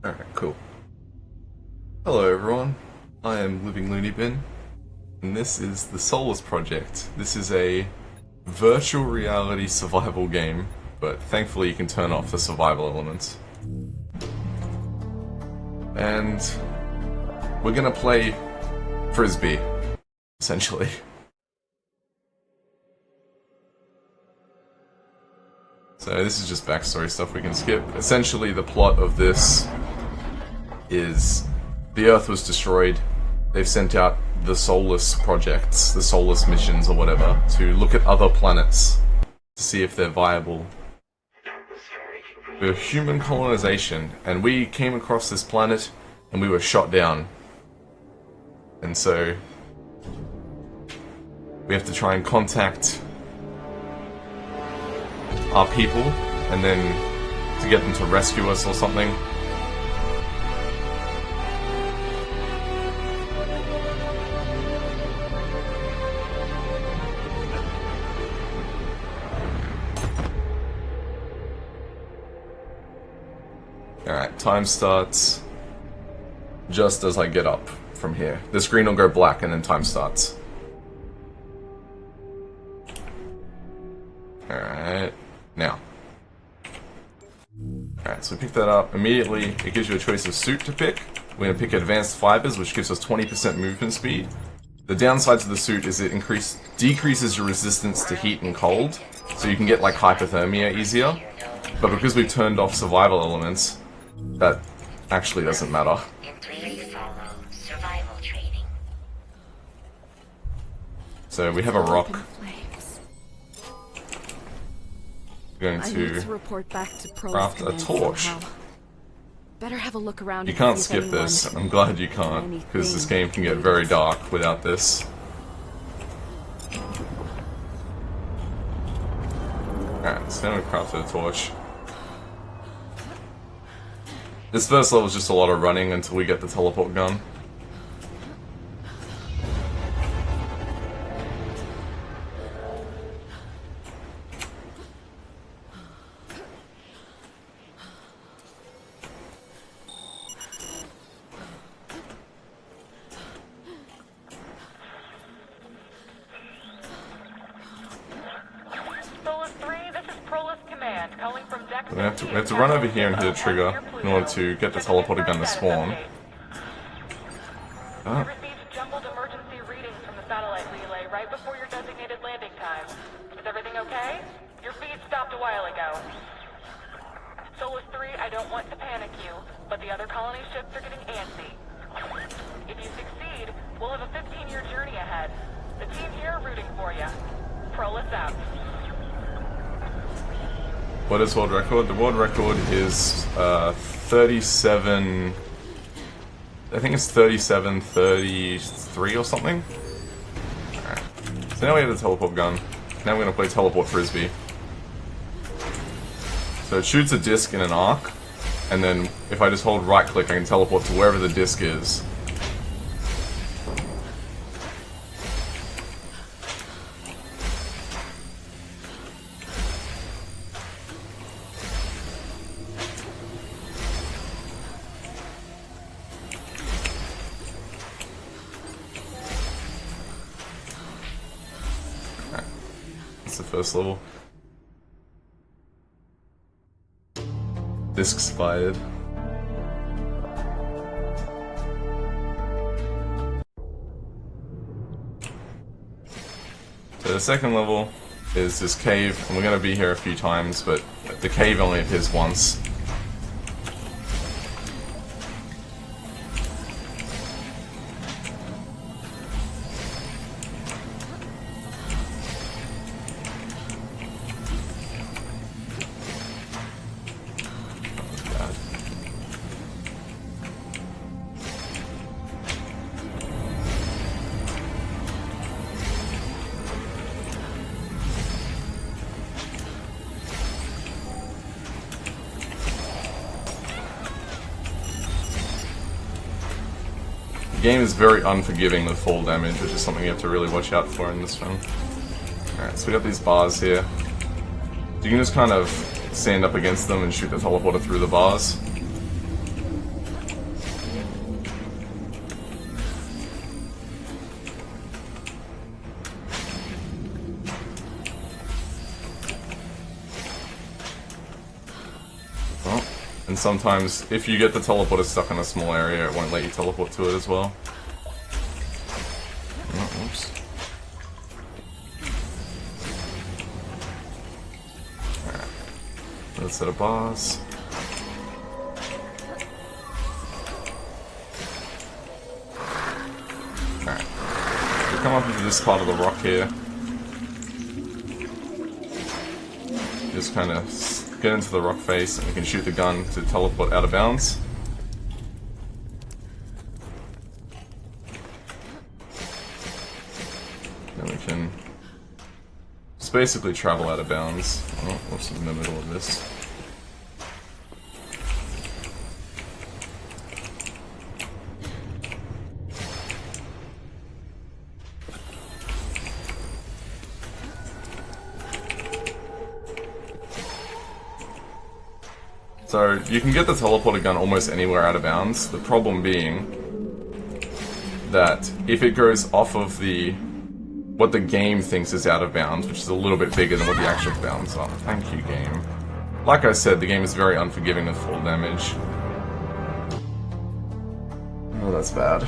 Alright, cool. Hello everyone, I am LivingLooneyBin, and this is the Solus project. This is a virtual reality survival game, but thankfully you can turn off the survival elements. And we're gonna play Frisbee, essentially. So this is just backstory stuff we can skip. Essentially the plot of this is the Earth was destroyed. They've sent out the Solus projects, the Solus missions or whatever, to look at other planets to see if they're viable. We're human colonization, and we came across this planet and we were shot down. And so we have to try and contact our people and then to get them to rescue us or something. Alright, time starts just as I get up from here. The screen will go black and then time starts. Alright, now. Alright, so we pick that up. Immediately, it gives you a choice of suit to pick. We're going to pick Advanced Fibers, which gives us 20% movement speed. The downside to the suit is it decreases your resistance to heat and cold, so you can get like hypothermia easier. But because we've turned off survival elements, that actually doesn't matter. So we have a rock. We're going to report back to craft a torch. Better have a look around. You can't skip this. I'm glad you can't, because this game can get very dark without this. Alright, so now we've crafted a torch. This first level is just a lot of running until we get the teleport gun. Solus 3, this is Solus Command, calling from deck. We have to run over here and hit a trigger in order to get the teleporter gun to spawn. You received jumbled emergency readings from the satellite relay right before your designated landing time. Is everything okay? Your feed stopped a while ago. Solus 3, I don't want to panic you, but the other colony ships are getting antsy. If you succeed, we'll have a 15-year journey ahead. The team here are rooting for you. Solus out. What is world record? The world record is 37... I think it's 37:33 or something. Alright. So now we have the teleport gun. Now we're going to play teleport frisbee. So it shoots a disc in an arc, and then if I just hold right click I can teleport to wherever the disc is. That's the first level. Discs fired. So the second level is this cave, and we're going to be here a few times, but the cave only appears once. The game is very unforgiving with fall damage, which is something you have to really watch out for in this one. Alright, so we got these bars here. You can just kind of stand up against them and shoot the teleporter through the bars. And sometimes, if you get the teleporter stuck in a small area, it won't let you teleport to it as well. Oh, oops. Alright. Another set of bars. Alright. We come up into this part of the rock here. Just kind of get into the rock face and we can shoot the gun to teleport out of bounds. Then we can just basically travel out of bounds. Oh, whoops, I'm in the middle of this. So, you can get the teleporter gun almost anywhere out of bounds, the problem being that if it goes off of what the game thinks is out of bounds, which is a little bit bigger than what the actual bounds are. Thank you, game. Like I said, the game is very unforgiving of fall damage. Oh, that's bad.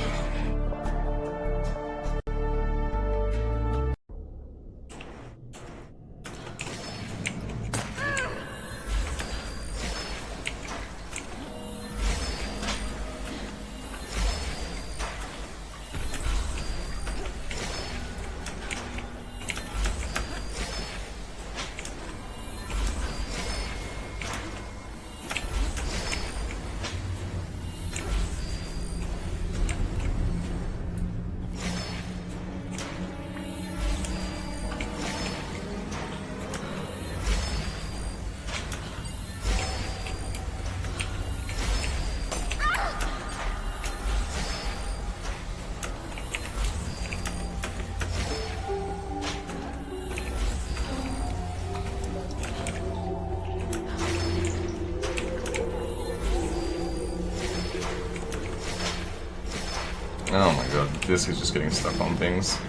Oh my god, this is just getting stuck on things.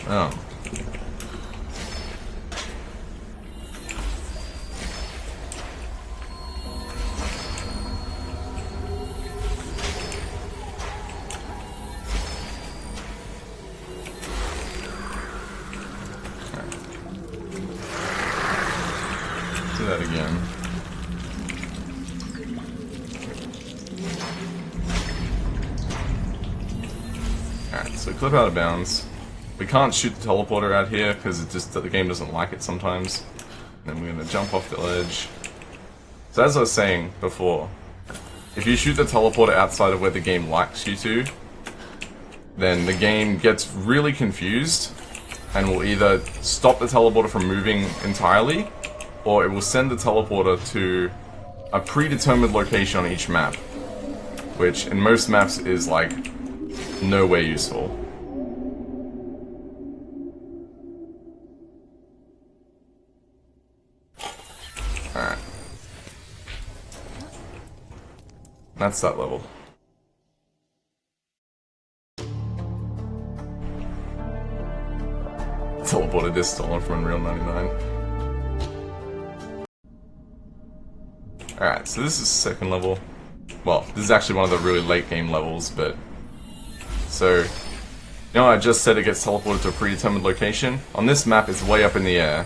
Oh. Do that again. Alright, so clip out of bounds. We can't shoot the teleporter out here because the game doesn't like it sometimes. And then we're going to jump off the ledge. So as I was saying before, if you shoot the teleporter outside of where the game likes you to, then the game gets really confused and will either stop the teleporter from moving entirely, or it will send the teleporter to a predetermined location on each map, which in most maps is like nowhere useful. Alright. That's that level. Teleported this stolen from Unreal 99. Alright, so this is second level. Well, this is actually one of the really late game levels, but... So, you know I just said it gets teleported to a predetermined location? On this map, it's way up in the air.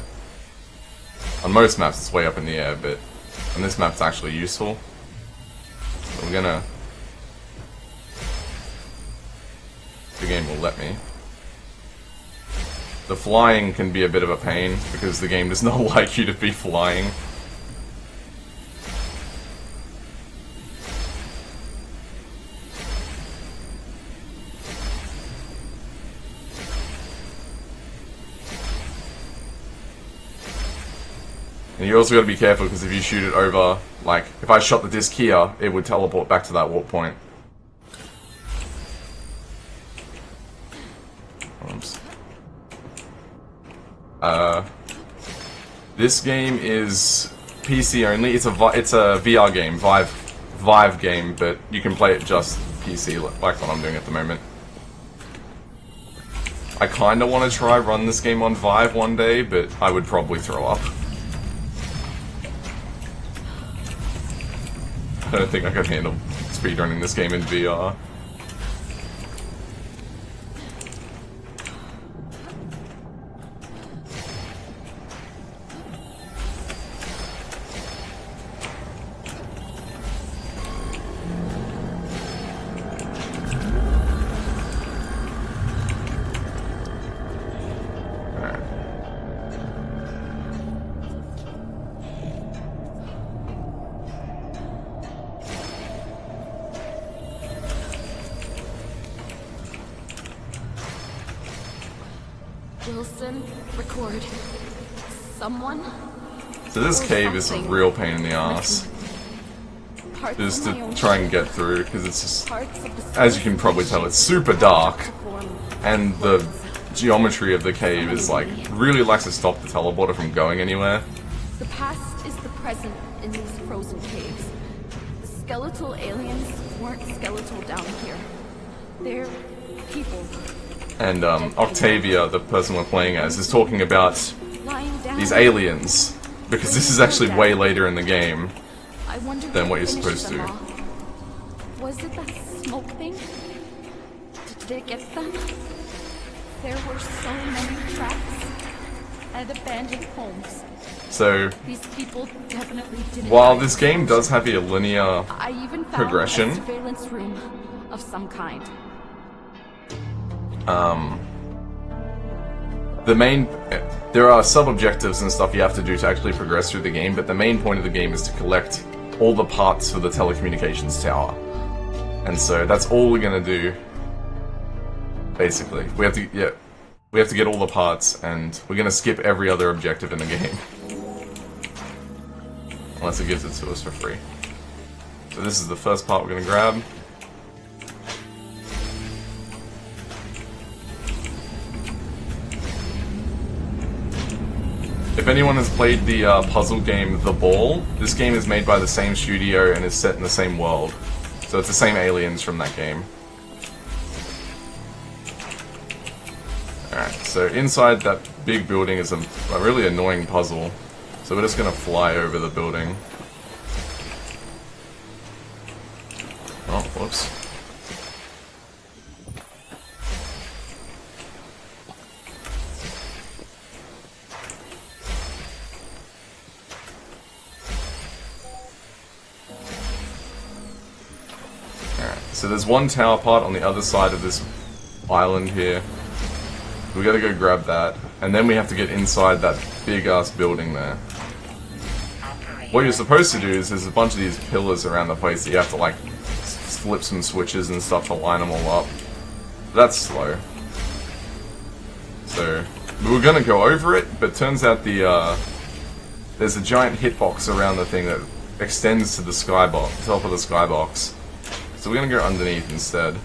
On most maps, it's way up in the air, but on this map, it's actually useful. So we're gonna... The game will let me. The flying can be a bit of a pain, because the game does not like you to be flying. And you also gotta be careful, because if you shoot it over, like, if I shot the disc here, it would teleport back to that warp point. Oops. This game is PC only. It's a VR game, Vive game, but you can play it just PC, like what I'm doing at the moment. I kind of want to try run this game on Vive one day, but I would probably throw up. I don't think I could handle speedrunning this game in VR. Wilson, record. Someone? So this cave is a real pain in the ass. Just to try and get through, because it's just, as you can probably tell, it's super dark, and the geometry of the cave is like, really likes to stop the teleporter from going anywhere. The past is the present in these frozen caves. The skeletal aliens weren't skeletal down here. They're people. And Octavia, the person we're playing as, is talking about these aliens, because this is actually way later in the game than what you're supposed to. Was it that smoke thing? Did it get them? There were so many tracks and abandoned homes. So, these people definitely didn't. While this game does have a linear I even found progression, a surveillance room of some kind. there are sub-objectives and stuff you have to do to actually progress through the game, but the main point of the game is to collect all the parts for the telecommunications tower. And so that's all we're gonna do, basically. We have to get all the parts, and we're gonna skip every other objective in the game. Unless it gives it to us for free. So this is the first part we're gonna grab. If anyone has played the puzzle game The Ball, this game is made by the same studio and is set in the same world. So it's the same aliens from that game. Alright, so inside that big building is a really annoying puzzle. So we're just gonna fly over the building. Oh, whoops. So there's one tower part on the other side of this island here. We gotta go grab that, and then we have to get inside that big-ass building there. What you're supposed to do is there's a bunch of these pillars around the place that you have to like flip some switches and stuff to line them all up. That's slow. So we were gonna go over it, but turns out there's a giant hitbox around the thing that extends to the skybox, top of the skybox. So we're gonna go underneath instead.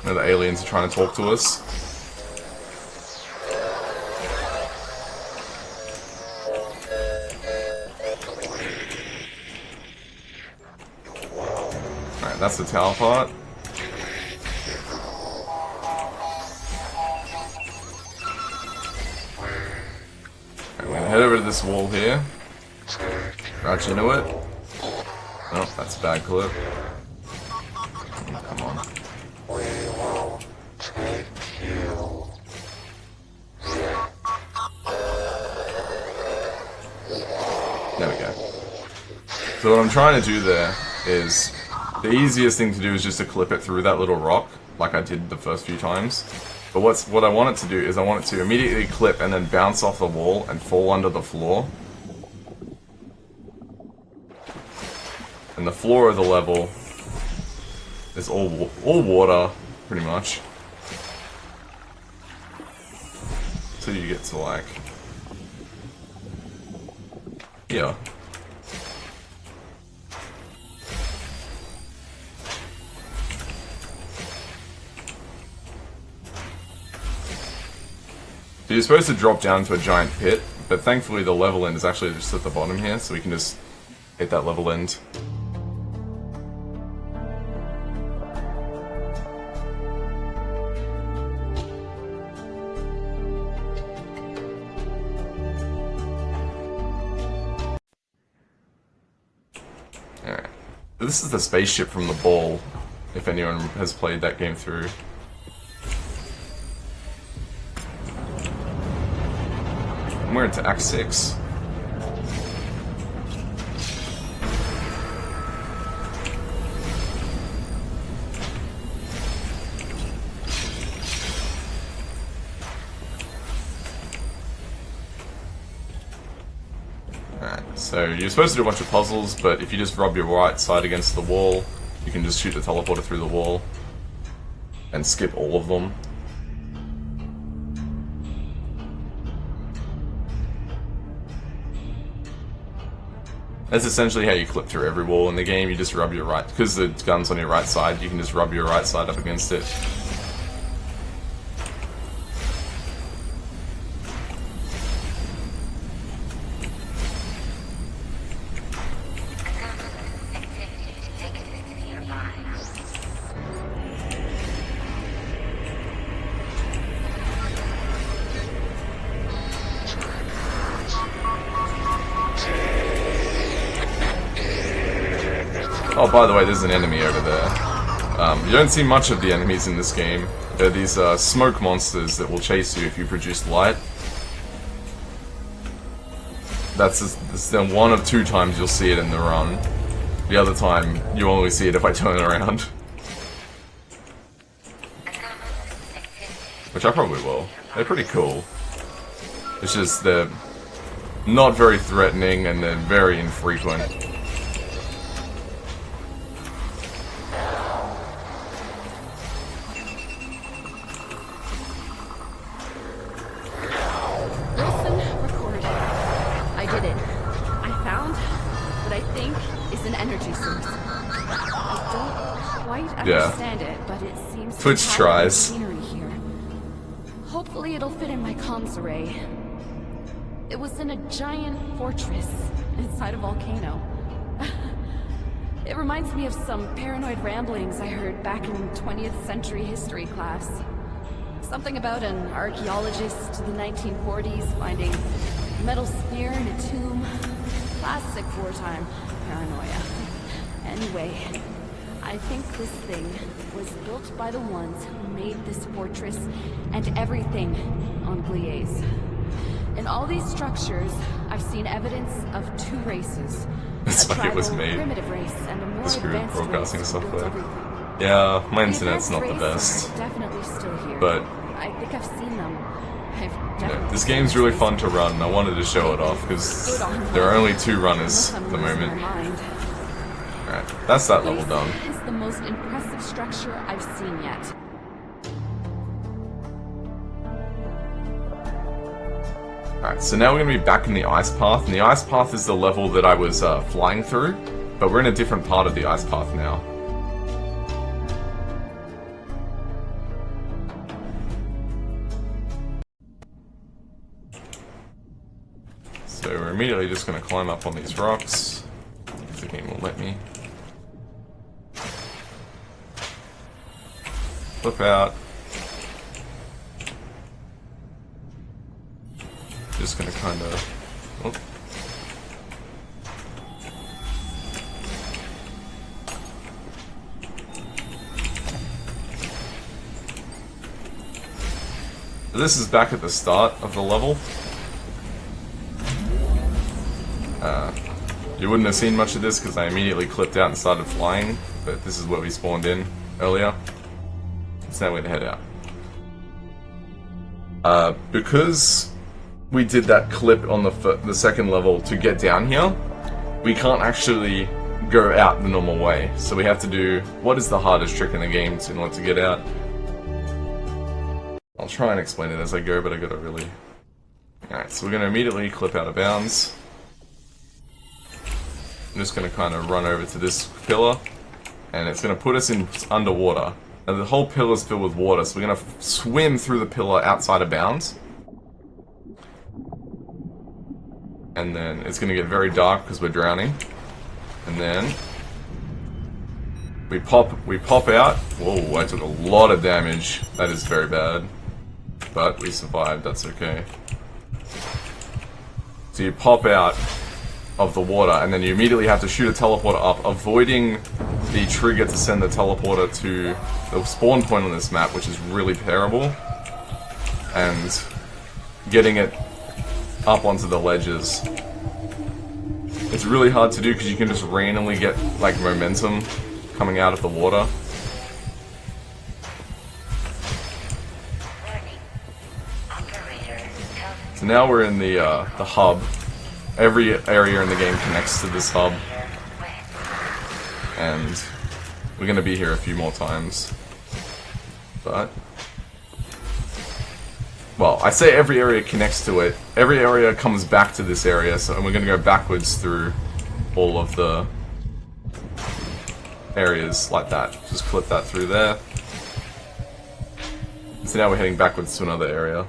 Now the aliens are trying to talk to us. Alright, that's the tower part. Alright, we're gonna head over to this wall here. Crouch into it. Oh, that's a bad clip. Oh, come on. There we go. So what I'm trying to do there is, the easiest thing to do is just to clip it through that little rock, like I did the first few times. But what I want it to do is I want it to immediately clip and then bounce off the wall and fall under the floor. And the floor of the level is all water, pretty much. So you get to like... yeah. you're supposed to drop down to a giant pit, but thankfully the level end is actually just at the bottom here, so we can just hit that level end. Alright. This is the spaceship from the ball, if anyone has played that game through. We're into Act 6. Alright, so you're supposed to do a bunch of puzzles, but if you just rub your right side against the wall, you can just shoot the teleporter through the wall and skip all of them. That's essentially how you clip through every wall in the game. You just rub your right, because the gun's on your right side, you can just rub your right side up against it. Oh, by the way, there's an enemy over there. You don't see much of the enemies in this game. They're these smoke monsters that will chase you if you produce light. That's the one of 2 times you'll see it in the run. The other time, you only see it if I turn around. Which I probably will. They're pretty cool. It's just they're not very threatening and they're very infrequent. Understand it, but it seems Twitch to have tries. machinery here. Hopefully it'll fit in my comms array. It was in a giant fortress inside a volcano. It reminds me of some paranoid ramblings I heard back in 20th century history class. Something about an archaeologist in the 1940s finding a metal spear in a tomb. Classic wartime paranoia. Anyway, I think this thing was built by the ones who made this fortress and everything on Gliese. In all these structures, I've seen evidence of 2 races. That's a why it was tribal, made. primitive race and a more This group advanced broadcasting race who built software. everything. Yeah, my The internet's advanced not the race best. are definitely still here. But I think I've seen them. yeah, this game's really fun to run. I wanted to show it off because there are only 2 runners at the moment. Alright, that's that level done. This is the most impressive structure I've seen yet. Alright, so now we're going to be back in the ice path, and the ice path is the level that I was flying through, but we're in a different part of the ice path now. So we're immediately just going to climb up on these rocks, if the game will let me. Flip out. Just gonna kind of. Oh. This is back at the start of the level. You wouldn't have seen much of this because I immediately clipped out and started flying, but this is where we spawned in earlier. So now we're gonna head out. Because we did that clip on the second level to get down here, we can't actually go out the normal way. So we have to do what is the hardest trick in the game in order to get out. I'll try and explain it as I go, but I gotta really... Alright, so we're gonna immediately clip out of bounds. I'm just gonna kind of run over to this pillar, and it's gonna put us in underwater. Now the whole pillar is filled with water, so we're gonna swim through the pillar outside of bounds. and then it's going to get very dark because we're drowning, and then we pop out. Whoa, I took a lot of damage. That is very bad, but we survived. That's okay. So you pop out of the water, and then you immediately have to shoot a teleporter up, avoiding the trigger to send the teleporter to the spawn point on this map, which is really terrible, and getting it up onto the ledges. It's really hard to do because you can just randomly get like momentum coming out of the water. So now we're in the hub. Every area in the game connects to this hub, and we're gonna be here a few more times. But well, I say every area connects to it. Every area comes back to this area, so and we're gonna go backwards through all of the areas like that. Just clip that through there. So now we're heading backwards to another area.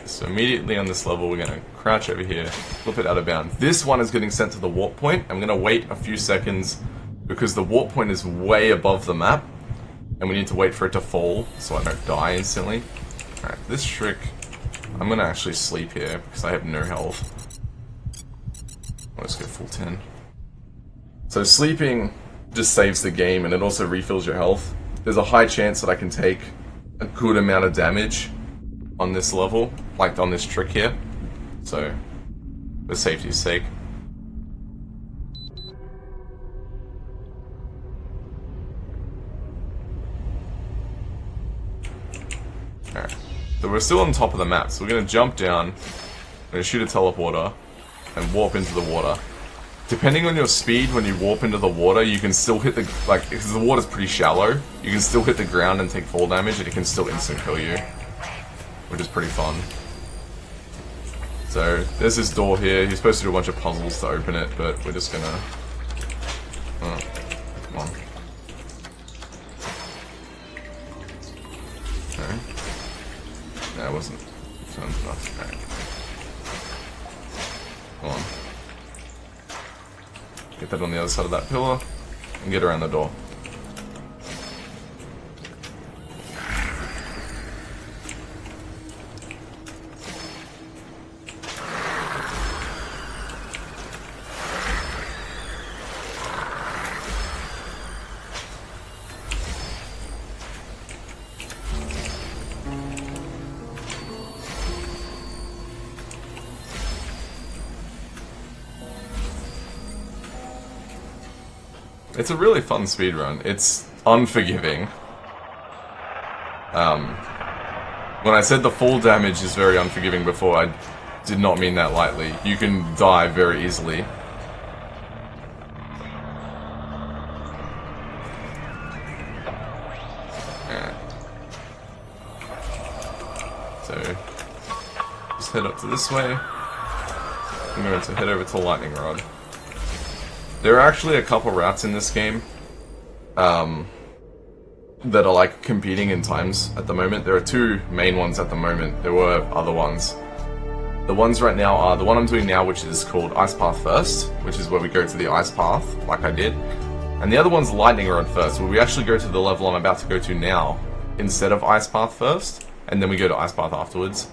So immediately on this level, we're going to crouch over here, flip it out of bounds. This one is getting sent to the warp point. I'm going to wait a few seconds because the warp point is way above the map, and we need to wait for it to fall so I don't die instantly. Alright, this trick, I'm going to actually sleep here because I have no health. I'll just go full 10. So sleeping just saves the game, and it also refills your health. There's a high chance that I can take a good amount of damage on this level, like on this trick here, so for safety's sake. Alright, so we're still on top of the map, so we're going to jump down, we're going to shoot a teleporter, and warp into the water. Depending on your speed, when you warp into the water, you can still hit the, like, because the water's pretty shallow, you can still hit the ground and take fall damage, and it can still instant kill you, which is pretty fun. So, there's this door here. You're supposed to do a bunch of puzzles to open it, but we're just gonna... Oh, come on. Okay. That wasn't turned enough. Okay. Come on. Get that on the other side of that pillar, and get around the door. It's a really fun speedrun. It's unforgiving. When I said the fall damage is very unforgiving before, I did not mean that lightly. You can die very easily. Yeah. So, just head up to this way. I'm going to head over to Lightning Rod. There are actually a couple routes in this game that are like competing in times at the moment. There are two main ones at the moment. There were other ones. The ones right now are the one I'm doing now, which is called Ice Path First, which is where we go to the Ice Path, like I did. And the other one's Lightning Rod First, where we actually go to the level I'm about to go to now, instead of Ice Path First, and then we go to Ice Path afterwards.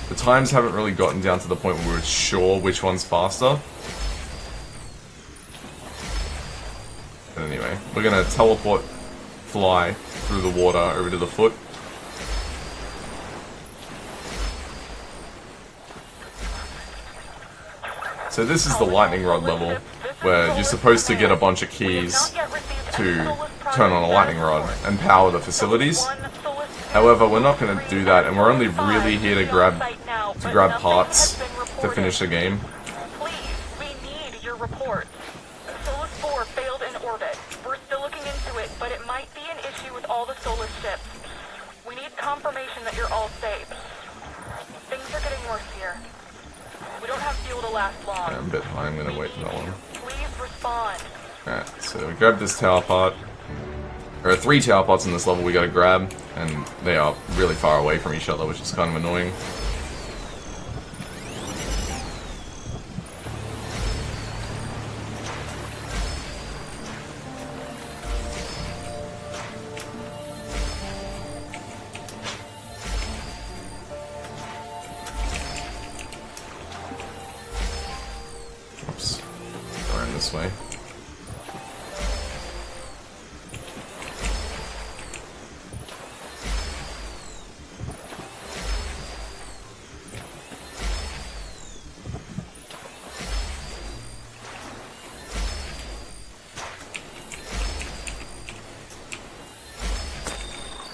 The times haven't really gotten down to the point where we're sure which one's faster. But anyway, we're gonna teleport, fly through the water over to the foot. So this is the Lightning Rod level, where you're supposed to get a bunch of keys to turn on a Lightning Rod and power the facilities. However, we're not going to do that, and we're only really here to grab parts to finish the game. Please, we need your report. Solus 4 failed in orbit. We're still looking into it, but it might be an issue with all the Solus ships. We need confirmation that you're all safe. fuel to last long. Yeah, I'm a bit high, I'm gonna wait for that one. Please respond. Alright, so we grab this tower part. There are 3 tower pots in this level we gotta grab, and they are really far away from each other, which is kind of annoying. Oops. Around this way.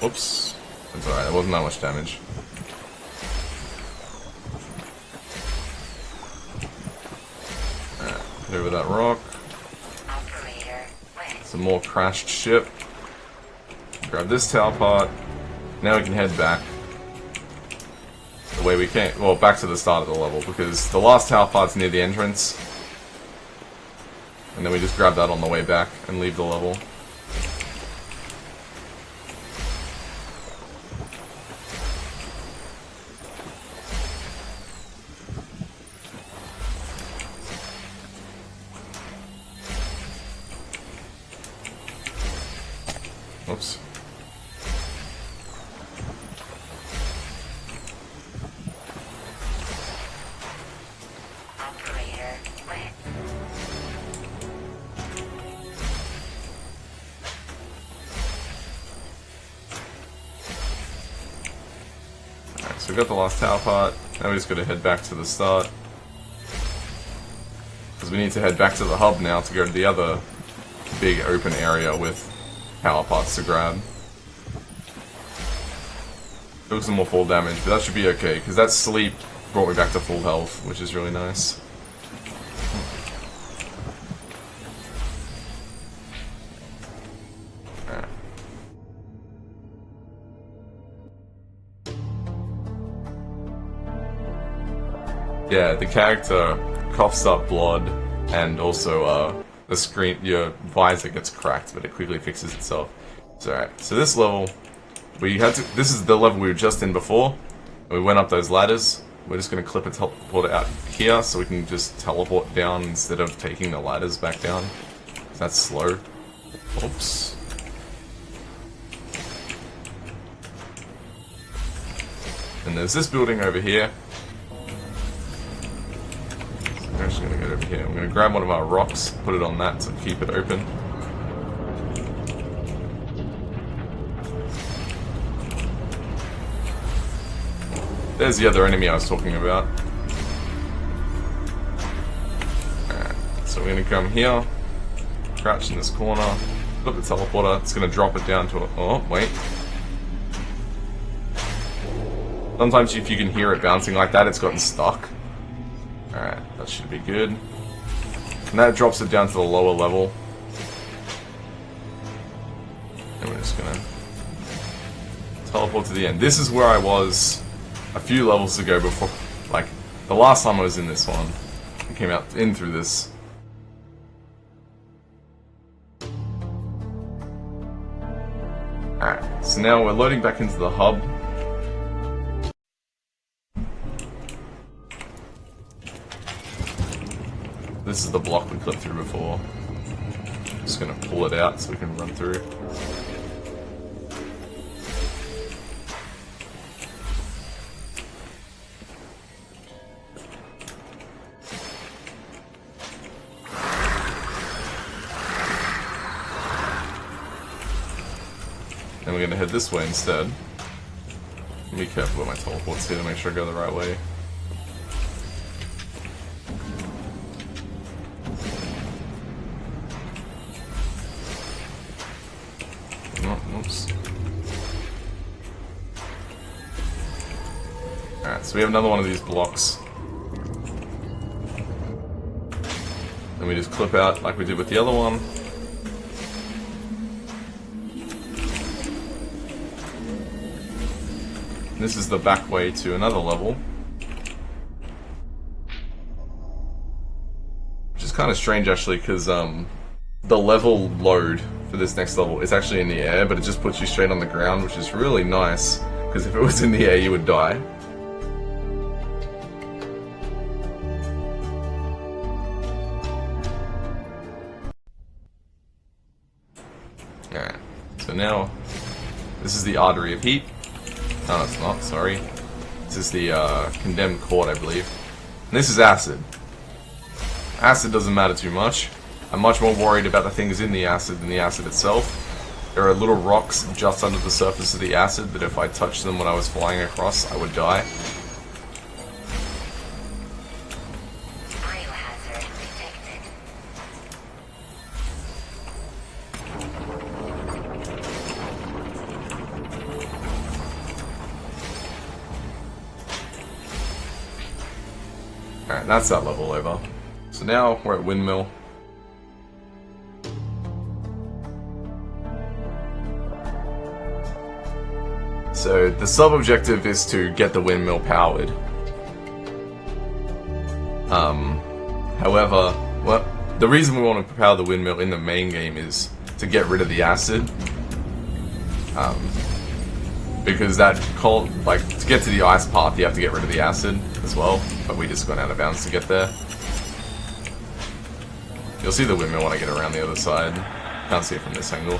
Oops. That's alright, it wasn't that much damage. Alright, get over that rock. Some more crashed ship. Grab this tower part. Now we can head back the way we came. Well, back to the start of the level, because the last tower part's near the entrance. And then we just grab that on the way back and leave the level. Oops. Alright, so we got the last tower part. Now we just gotta head back to the start. Because we need to head back to the hub now to go to the other big open area with power parts to grab. Took some more full damage, but that should be okay, because that sleep brought me back to full health, which is really nice. Alright. Yeah, the character coughs up blood, and also, the screen, your visor gets cracked, but it quickly fixes itself. It's alright. So this level, this is the level we were just in before. We went up those ladders. We're just going to clip a teleport out here, so we can just teleport down instead of taking the ladders back down. That's slow. Oops. And there's this building over here. I'm actually going to go over here. I'm going to grab one of our rocks, put it on that to keep it open. There's the other enemy I was talking about. Alright, so we're going to come here, crouch in this corner, put the teleporter, it's going to drop it down to a... Oh, wait. Sometimes if you can hear it bouncing like that, it's gotten stuck. Alright, that should be good. And that drops it down to the lower level. And we're just gonna teleport to the end. This is where I was a few levels ago before, like, the last time I was in this one. I came out in through this. Alright, so now we're loading back into the hub. This is the block we clipped through before. Just gonna pull it out so we can run through. And we're gonna head this way instead. Be careful with my teleports here to make sure I go the right way. Oops. Alright, so we have another one of these blocks. Then we just clip out like we did with the other one. This is the back way to another level. kind of strange actually, because the level load for this next level is actually in the air, but it just puts you straight on the ground, which is really nice, because if it was in the air you would die. Alright, so now this is the Artery of Heat. No, it's not, sorry. This is the Condemned Court, I believe. And this is Acid. Acid doesn't matter too much. I'm much more worried about the things in the acid than the acid itself. There are little rocks just under the surface of the acid that if I touched them when I was flying across, I would die. Biohazard detected. Alright, that's that level over. So now we're at Windmill. So the sub-objective is to get the windmill powered. However, well, the reason we want to power the windmill in the main game is to get rid of the acid. Because that to get to the ice path, you have to get rid of the acid as well. But we just went out of bounds to get there. You'll see the windmill when I get around the other side. Can't see it from this angle.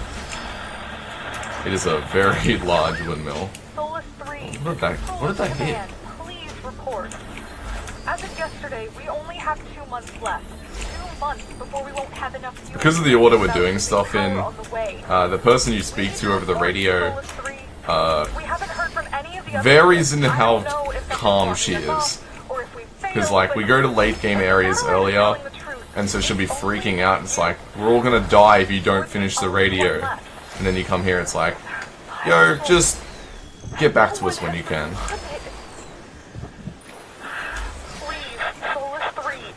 It is a very large windmill. Solus 3. What did that hit? Please report. As of yesterday, we only have 2 months left. 2 months before we won't have enough fuel. Because of the order we're doing stuff in, on the way. the person you speak to over the radio Solus 3. We haven't heard from any of the other varies in units. I how don't know if that's calm blocking she us is. off, or if we Because, failed, like, but we go to late game if areas Satellite is earlier, telling the truth, and so she'll be the freaking only out. It's like, we're all gonna die if you don't finish the radio. And then you come here, it's like, yo, just get back to us when you can. Please, Solus 3.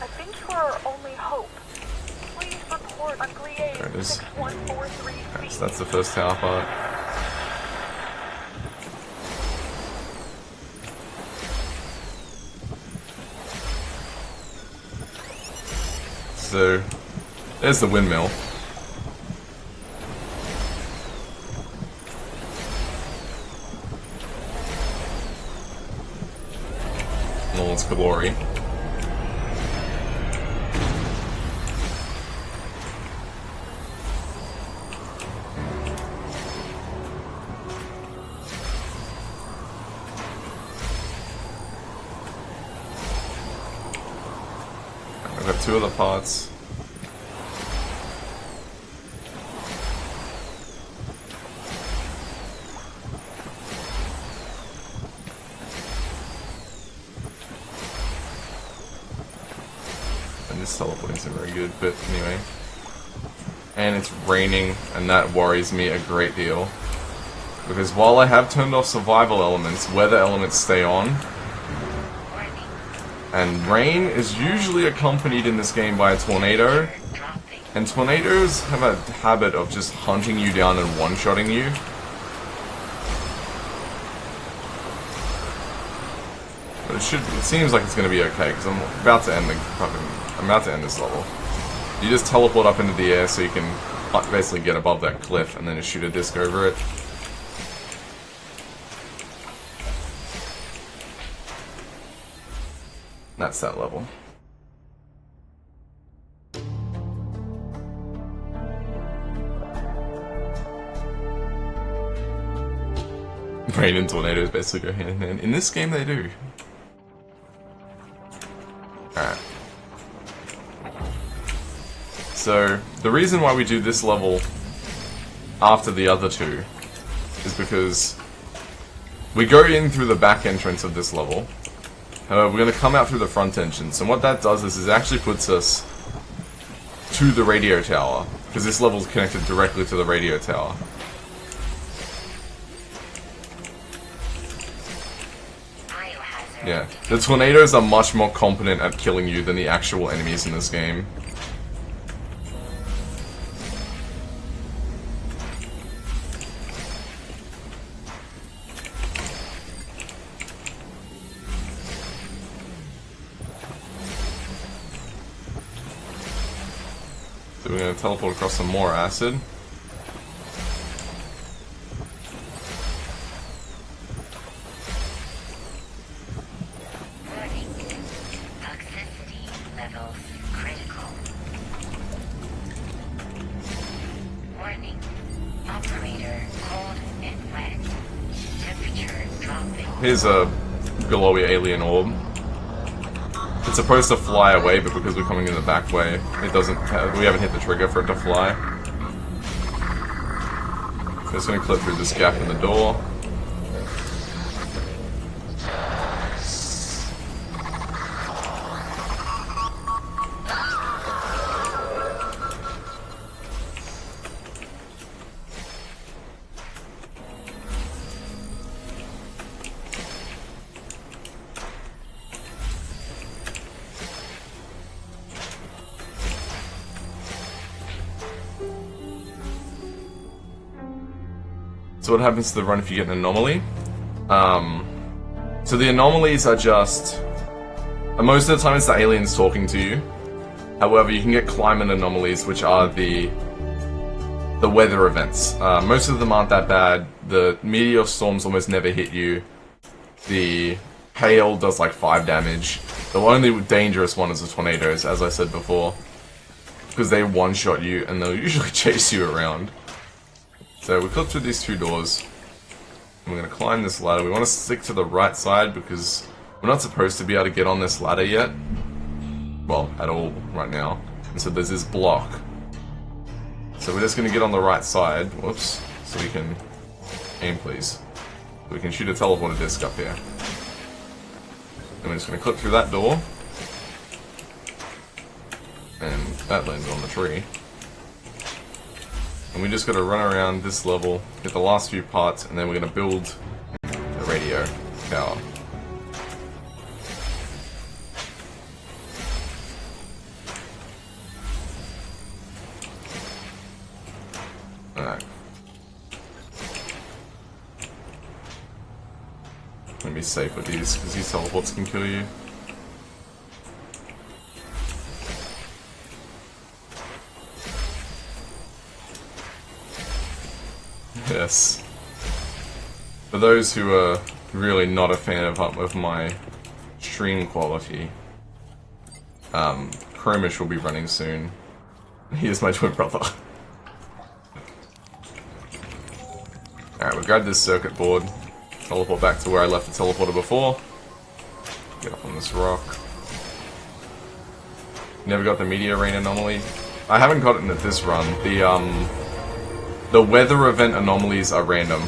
I think you are our only hope. Please report on There it Gliade is. 6143C. Alright, so that's the first tower part. So, there's the windmill. In all its glory. I've got 2 other parts. And this teleport isn't very good, but anyway. And it's raining, and that worries me a great deal. Because while I have turned off survival elements, weather elements stay on. And rain is usually accompanied in this game by a tornado. And tornadoes have a habit of just hunting you down and one-shotting you. But it seems like it's gonna be okay, because I'm about to end this level. You just teleport up into the air so you can basically get above that cliff and then just shoot a disc over it. That's that level. Rain and tornadoes basically go hand in hand. In this game they do. Alright. So, the reason why we do this level after the other 2 is because we go in through the back entrance of this level. However, we're going to come out through the front entrance, and what that does is it actually puts us to the radio tower, because this level is connected directly to the radio tower. Yeah, the tornadoes are much more competent at killing you than the actual enemies in this game. So we're going to teleport across some more acid. Warning. Toxicity levels critical. Warning. Operator cold and wet. Temperature dropping. Here's a glowy alien orb. It's supposed to fly away, but because we're coming in the back way, it doesn't have, we haven't hit the trigger for it to fly. So it's going to clip through this gap in the door. So what happens to the run if you get an anomaly? So the anomalies are just... most of the time it's the aliens talking to you. However, you can get climate anomalies, which are the weather events. Most of them aren't that bad. The meteor storms almost never hit you. The hail does like 5 damage. The only dangerous one is the tornadoes, as I said before. Because they one-shot you and they'll usually chase you around. So we clip through these 2 doors, and we're going to climb this ladder. We want to stick to the right side because we're not supposed to be able to get on this ladder yet. Well, at all right now. And so there's this block. So we're just going to get on the right side, whoops, so we can aim please. So we can shoot a teleporter disc up here. And we're just going to clip through that door. And that lands on the tree. And we just gotta run around this level, get the last few parts, and then we're gonna build the radio tower. Alright. Let me be safe with these, because these teleports can kill you. Yes. For those who are really not a fan of my stream quality, Chromish will be running soon. He is my twin brother. Alright, we'll grab this circuit board, teleport back to where I left the teleporter before. Get up on this rock. Never got the meteor rain anomaly. I haven't gotten it this run. The weather event anomalies are random.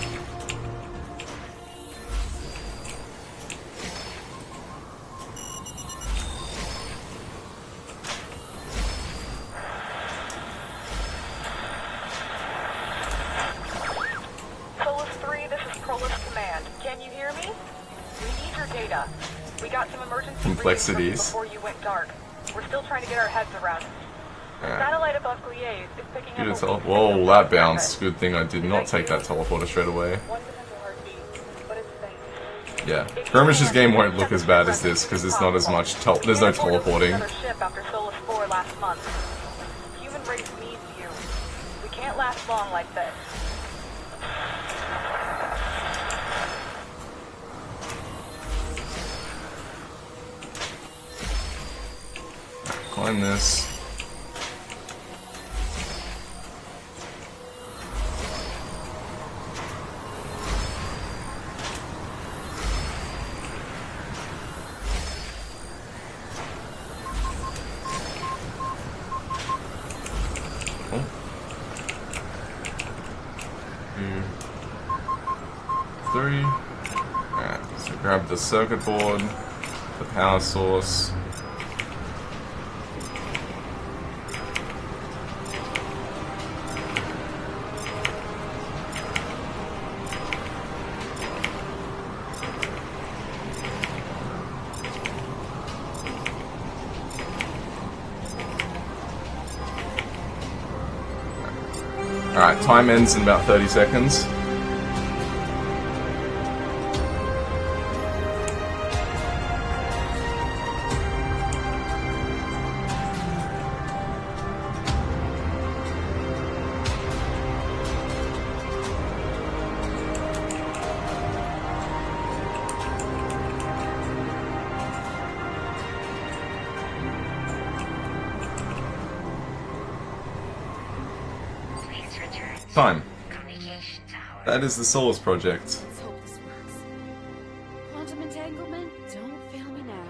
Solus 3, this is Solus Command. Can you hear me? We need your data. We got some emergency Complexities. readings before you went dark. We're still trying to get our heads around. The satellite above Gliese is picking up a weak Whoa, signal that from bounced. orbit. Good thing I did not take that teleporter straight away. One potential heartbeat, but it's safe. Yeah. Chromish's game won't look as bad as this, because it's not as much there's no teleporting. Another ship after Solus 4 last month. Human race needs you. We can't last long like this. Climb this. Oh. 2, 3. Alright, so grab the circuit board, the power source. Alright, time ends in about 30 seconds. Time. Communication tower. That is the Solus project. Let's hope this works. Quantum entanglement, don't fail me now.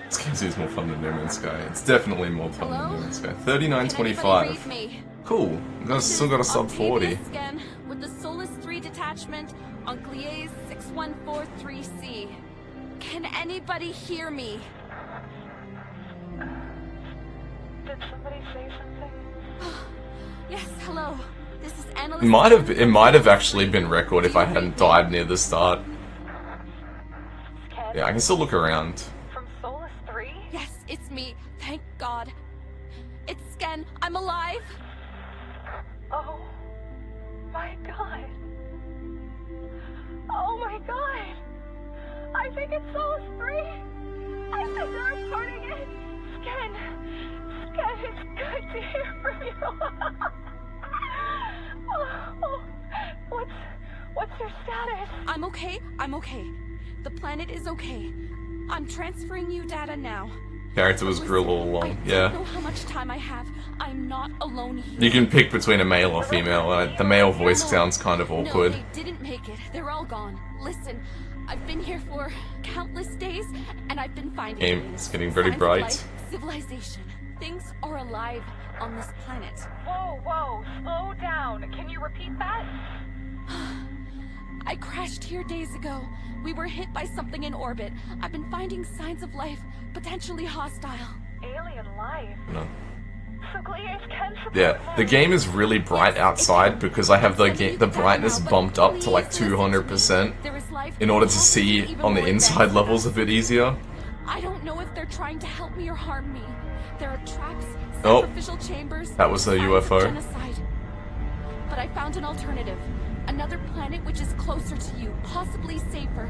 This game seems more fun than No Man's Sky. It's definitely more fun than Hello? No Man's Sky. Can anybody 39.25. read me? Cool. Still got a sub 40. Scan with the Solus 3 detachment on Gliese 6143C. Can anybody hear me? Did somebody say something? Yes, hello. This is Analyst. It might have actually been record if I hadn't died near the start. Ken? Yeah, I can still look around. From Solus 3? Yes, it's me. Thank God. It's Sken. I'm alive. Oh my god. Oh my god. I think it's Solus 3. I think they're reporting it. Sken, it's good to hear from you. Oh, what's your status? I'm okay. I'm okay. The planet is okay. I'm transferring you data now. Character was grilled all I along. don't Yeah. know how much time I have. I'm not alone here. You can pick between a male or female. The male voice sounds kind of awkward. No, they didn't make it. They're all gone. Listen, I've been here for countless days, and I've been finding Game things. is getting very Signs of bright. life, civilization. Things are alive on this planet. Whoa, slow down. Can you repeat that? I crashed here days ago. We were hit by something in orbit. I've been finding signs of life, potentially hostile. Alien life. No. So Gliese can support Yeah, the game is really bright outside because I have the brightness bumped up to like 200% There is life in order to see even on the more inside advanced levels a than bit easier. us. I don't know if they're trying to help me or harm me. There are traps, Oh, sacrificial chambers. that was a signs of UFO. genocide. But I found an alternative. Another planet which is closer to you, possibly safer.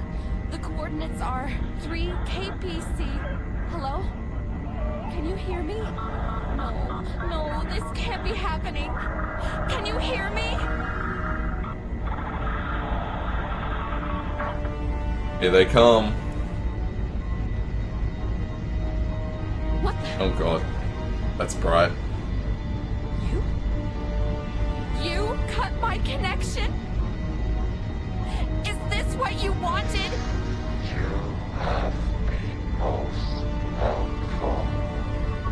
The coordinates are 3 KPC. Hello? Can you hear me? No, this can't be happening. Can you hear me? Here they come. What the? Oh god. That's bright. You cut my connection? Is this what you wanted?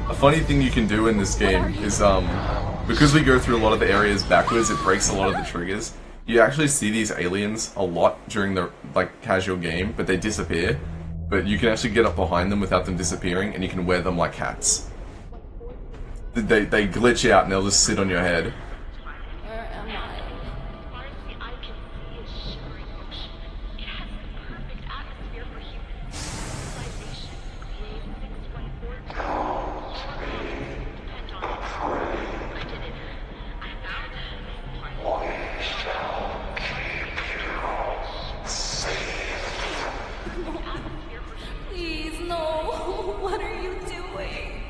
A funny thing you can do in this game is, because we go through a lot of the areas backwards, it breaks a lot of the triggers. You actually see these aliens a lot during the, like, casual game, but they disappear. But you can actually get up behind them without them disappearing, and you can wear them like hats. They glitch out and they'll just sit on your head. Where am I? I can see a shimmering ocean. It has the perfect atmosphere for humans. Civilization, Wave 614. Depend on it. I did it. I found it. Please, no. What are you doing?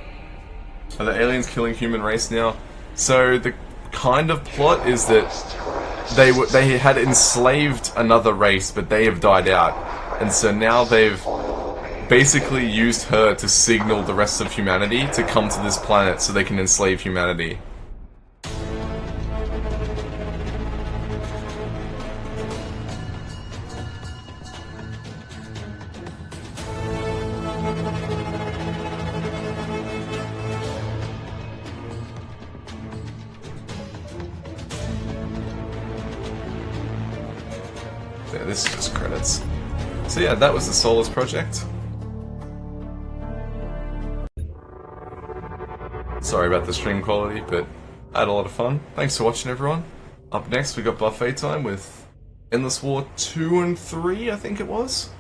Are the aliens killing human race now? So the kind of plot is that they had enslaved another race, but they have died out, and so now they've basically used her to signal the rest of humanity to come to this planet so they can enslave humanity. Yeah, this is just credits. So yeah, that was the Solus project. Sorry about the stream quality, but I had a lot of fun. Thanks for watching, everyone. Up next, we got buffet time with Endless War 2 and 3, I think it was.